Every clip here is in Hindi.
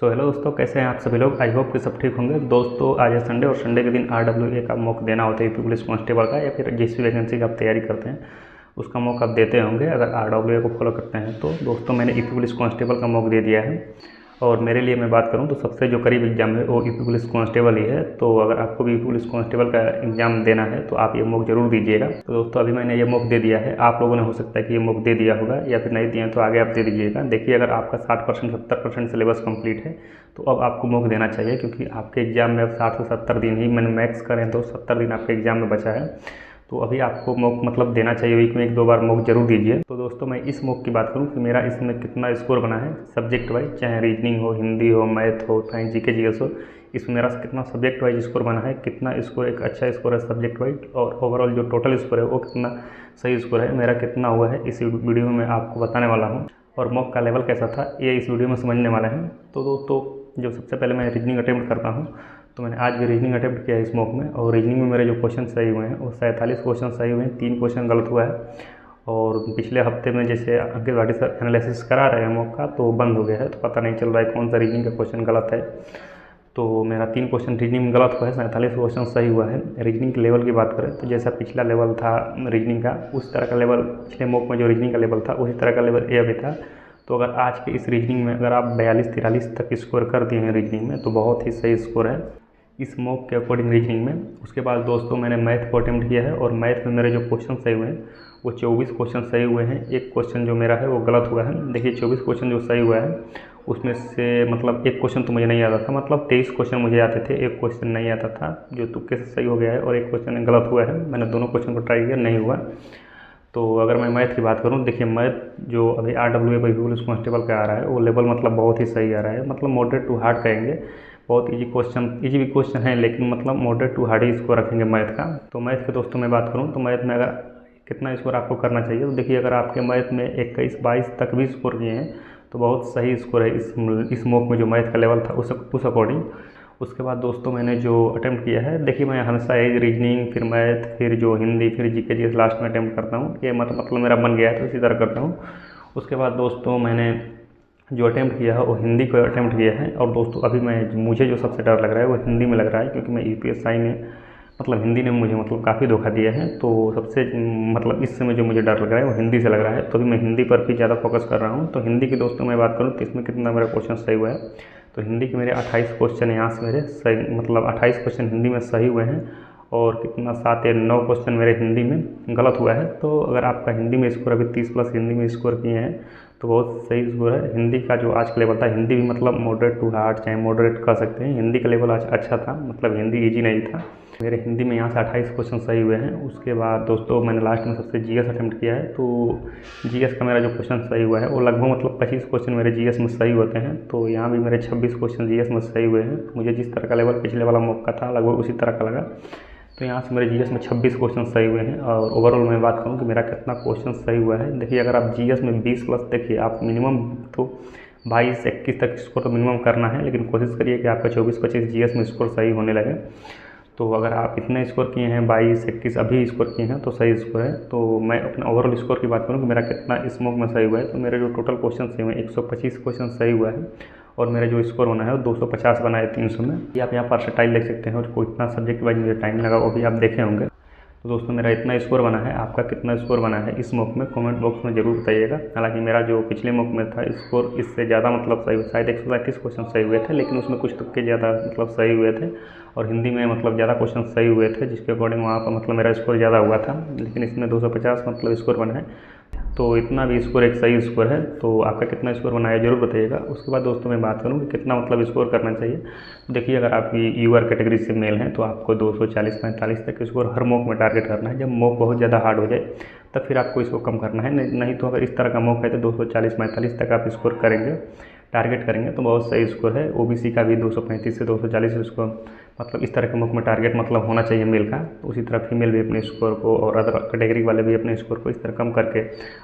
हेलो दोस्तों, कैसे हैं आप सभी लोग। आई होप कि सब ठीक होंगे। दोस्तों आज है संडे और संडे के दिन RWA का मॉक देना होता है यूपी पुलिस कांस्टेबल का, या फिर जिस भी वैकेंसी की आप तैयारी करते हैं उसका मॉक आप देते होंगे अगर RWA को फॉलो करते हैं। तो दोस्तों मैंने यूपी पुलिस कांस्टेबल का मॉक दे दिया है, और मेरे लिए मैं बात करूं तो सबसे जो करीब एग्ज़ाम है वो यूपी पुलिस कांस्टेबल ही है। तो अगर आपको भी यूपी पुलिस कांस्टेबल का एग्ज़ाम देना है तो आप ये मॉक ज़रूर दीजिएगा। तो दोस्तों अभी मैंने ये मॉक दे दिया है, आप लोगों ने हो सकता है कि ये मॉक दे दिया होगा या फिर नहीं दिया तो आगे आप दे दीजिएगा। देखिए अगर आपका 60% 70% सिलेबस कंप्लीट है तो अब आपको मॉक देना चाहिए, क्योंकि आपके एग्ज़ाम में अब 60 से 70 दिन ही मैंने मैक्स करें तो 70 दिन आपके एग्ज़ाम में बचा है। तो अभी आपको मॉक मतलब देना चाहिए, वीक में 1-2 बार मॉक जरूर दीजिए। तो दोस्तों मैं इस मॉक की बात करूं कि मेरा इसमें कितना स्कोर बना है सब्जेक्ट वाइज, चाहे रीजनिंग हो, हिंदी हो, मैथ हो, चाहे जीके जीएस हो, इसमें मेरा कितना सब्जेक्ट वाइज स्कोर बना है, कितना स्कोर एक अच्छा स्कोर है सब्जेक्ट वाइज, और ओवरऑल जो टोटल स्कोर है वो कितना सही स्कोर है मेरा कितना हुआ है, इस वीडियो में मैं आपको बताने वाला हूँ। और मॉक का लेवल कैसा था ये इस वीडियो में समझने वाला है। तो दोस्तों जो सबसे पहले मैं रीजनिंग अटेम्प्ट करता हूँ, तो मैंने आज भी रीजनिंग अटेम्प्ट किया है इस मॉक में, और रीजनिंग में मेरे जो क्वेश्चन सही हुए हैं वो 47 क्वेश्चन सही हुए हैं, 3 क्वेश्चन गलत हुआ है। और पिछले हफ्ते में जैसे अंकित भाटी सर एनालिसिस करा रहे हैं मॉक का तो बंद हो गया है, तो पता नहीं चल रहा है कौन सा रीजनिंग का क्वेश्चन गलत है। तो मेरा 3 क्वेश्चन रीजनिंग में गलत हुआ है, 47 क्वेश्चन सही हुआ है। रीजनिंग के लेवल की बात करें तो जैसा पिछला लेवल था रीजनिंग का, उस तरह का लेवल पिछले मॉक में जो रीजनिंग का लेवल था उसी तरह का लेवल ये अभी था। तो अगर आज के इस रीजनिंग में अगर आप 42-43 तक स्कोर कर दिए हैं रीजनिंग में तो बहुत ही सही स्कोर है इस मॉक के अकॉर्डिंग रीजनिंग में। उसके बाद दोस्तों मैंने मैथ को अटेम्प्ट किया है, और मैथ में मेरे जो क्वेश्चन सही हुए हैं वो 24 क्वेश्चन सही हुए हैं। एक क्वेश्चन जो मेरा है वो गलत हुआ है। देखिए 24 क्वेश्चन जो सही हुआ है उसमें से मतलब एक क्वेश्चन तो मुझे नहीं आता था, मतलब 23 क्वेश्चन मुझे आते थे, एक क्वेश्चन नहीं आता था जो तुक्के से सही हो गया है, और एक क्वेश्चन गलत हुआ है। मैंने दोनों क्वेश्चन को ट्राई किया, नहीं हुआ। तो अगर मैं मैथ की बात करूं, देखिए मैथ जो अभी RWA पर पुलिस कांस्टेबल का आ रहा है वो लेवल मतलब बहुत ही सही आ रहा है, मतलब मॉडरेट टू हार्ड कहेंगे। बहुत इजी क्वेश्चन, इजी भी क्वेश्चन है लेकिन मतलब मॉडरेट टू हार्ड ही इसको रखेंगे मैथ का। तो मैथ के दोस्तों मैं बात करूं तो मैथ में अगर कितना स्कोर आपको करना चाहिए, तो देखिए अगर आपके मैथ में 21-22 तक भी स्कोर किए हैं तो बहुत सही स्कोर है इस मॉक में जो मैथ का लेवल था उस अकॉर्डिंग। उसके बाद दोस्तों मैंने जो अटेम्प्ट किया है, देखिए मैं हमेशा एज रीजनिंग, फिर मैथ, फिर जो हिंदी, फिर जीके जीएस लास्ट में अटेम्प्ट करता हूँ। ये मतलब मेरा बन गया है तो इसी तरह करता हूँ। उसके बाद दोस्तों मैंने जो अटेम्प्ट किया है वो हिंदी को अटेम्प्ट किया है। और दोस्तों अभी मुझे जो सबसे डर लग रहा है वो हिंदी में लग रहा है, क्योंकि मैं UPSI में मतलब हिंदी ने मुझे मतलब काफ़ी धोखा दिया है। तो सबसे मतलब इस समय जो मुझे डर लग रहा है वो हिंदी से लग रहा है, तो अभी मैं हिंदी पर भी ज़्यादा फोकस कर रहा हूँ। तो हिंदी की दोस्तों मैं बात करूँ तो इसमें कितना मेरा क्वेश्चन सही हुआ है, तो हिंदी के मेरे 28 क्वेश्चन यहाँ से मेरे सही, मतलब 28 क्वेश्चन हिंदी में सही हुए हैं, और कितना 7 या 9 क्वेश्चन मेरे हिंदी में गलत हुआ है। तो अगर आपका हिंदी में स्कोर अभी 30+ हिंदी में स्कोर किए हैं तो बहुत सही स्कोर है। हिंदी का जो आज का लेवल था, हिंदी भी मतलब मॉडरेट टू हार्ड चाहे मॉडरेट कह सकते हैं, हिंदी का लेवल आज अच्छा था, मतलब हिंदी ईजी नहीं था। मेरे हिंदी में यहाँ से 28 क्वेश्चन सही हुए हैं। उसके बाद दोस्तों मैंने लास्ट में सबसे जीएस अटेम्प्ट किया है, तो जीएस का मेरा जो क्वेश्चन सही हुआ है वो लगभग मतलब 25 क्वेश्चन मेरे जीएस में सही होते हैं। तो यहाँ भी मेरे 26 क्वेश्चन जीएस में सही हुए हैं। तो मुझे जिस तरह का लेवल पिछले वाला मॉक का था लगभग उसी तरह का लगा। तो यहाँ से मेरे जीएस में 26 क्वेश्चन सही हुए हैं। और ओवरऑल मैं बात करूँ कि मेरा कितना क्वेश्चन सही हुआ है, देखिए अगर आप जीएस में 20+, देखिए आप मिनिमम तो 22-21 तक स्कोर तो मिनिमम करना है, लेकिन कोशिश करिए कि आपका 24-25 जीएस में स्कोर सही होने लगे। तो अगर आप इतने स्कोर किए हैं 22-21 अभी स्कोर किए हैं तो सही स्कोर है। तो मैं अपना ओवरऑल स्कोर की बात करूँ कि मेरा कितना इस मॉक में सही हुआ है, तो मेरे जो टोटल क्वेश्चन सही हुए 125 क्वेश्चन सही हुआ है, और मेरा जो स्कोर बना है वो 250 बना है 300 में। ये आप यहाँ परसेंटाइल देख सकते हैं, और कोई इतना सब्जेक्ट वाइज मुझे टाइम लगा वो भी आप देखे होंगे। तो दोस्तों मेरा इतना स्कोर बना है, आपका कितना स्कोर बना है इस मॉक में कमेंट बॉक्स में ज़रूर बताइएगा। हालांकि मेरा जो पिछले मॉक में था स्कोर इससे ज़्यादा मतलब सही, शायद 137 क्वेश्चन सही हुए थे, लेकिन उसमें कुछ तुक्के ज़्यादा मतलब सही हुए थे, और हिंदी में मतलब ज़्यादा क्वेश्चन सही हुए थे जिसके अकॉर्डिंग वहाँ पर मतलब मेरा स्कोर ज़्यादा हुआ था। लेकिन इसमें 250 मतलब स्कोर बना है, तो इतना भी स्कोर एक सही स्कोर है। तो आपका कितना स्कोर बना है ज़रूर बताइएगा। उसके बाद दोस्तों मैं बात करूँ कि कितना मतलब स्कोर करना चाहिए, तो देखिए अगर आप यूआर कैटेगरी से मेल हैं तो आपको 240-45 तक स्कोर हर मॉक में टारगेट करना है। जब मॉक बहुत ज़्यादा हार्ड हो जाए तब फिर आपको इसको कम करना है, नहीं तो अगर इस तरह का मॉक है तो 240-45 तक आप स्कोर करेंगे, टारगेट करेंगे तो बहुत सही स्कोर है। ओबीसी का भी 235 से 240 स्कोर मतलब इस तरह के मुख में टारगेट मतलब होना चाहिए मेल का। तो उसी तरह फीमेल भी अपने स्कोर को और अदर कैटेगरी वाले भी अपने स्कोर को इस तरह कम करके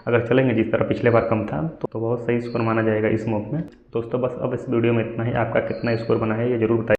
अगर चलेंगे जिस तरह पिछले बार कम था तो बहुत सही स्कोर माना जाएगा इस मुख में। दोस्तों बस अब इस वीडियो में इतना ही, आपका कितना स्कोर बना है ये जरूर बताइए।